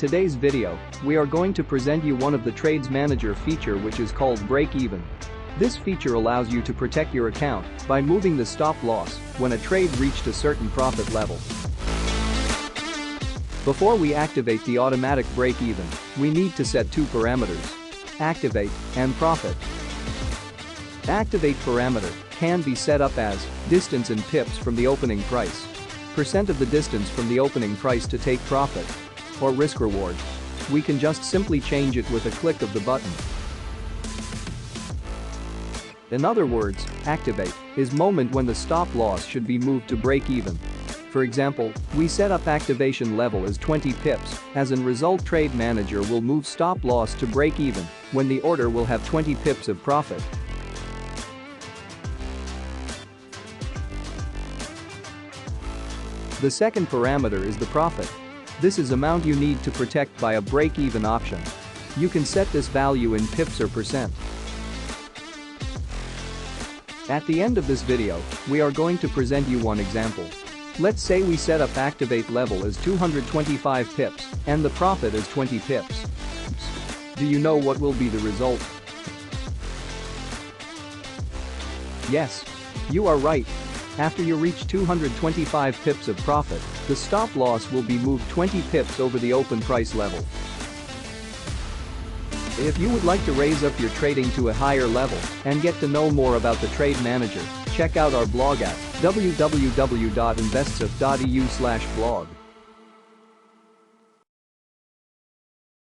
today's video, we are going to present you one of the Trades Manager feature which is called breakeven. This feature allows you to protect your account by moving the stop loss when a trade reached a certain profit level. Before we activate the automatic break-even, we need to set two parameters: activate and profit. Activate parameter can be set up as distance in pips from the opening price, percent of the distance from the opening price to take profit, or risk reward. We can just simply change it with a click of the button. In other words, activate is moment when the stop loss should be moved to break even. For example, we set up activation level as 20 pips, as in result Trade Manager will move stop loss to break even when the order will have 20 pips of profit. The second parameter is the profit. This is amount you need to protect by a break-even option. You can set this value in pips or percent. At the end of this video, we are going to present you one example. Let's say we set up activate level as 225 pips and the profit is 20 pips. Do you know what will be the result? Yes, you are right. After you reach 225 pips of profit, the stop loss will be moved 20 pips over the open price level. If you would like to raise up your trading to a higher level and get to know more about the Trade Manager, check out our blog at www.investsif.eu/blog.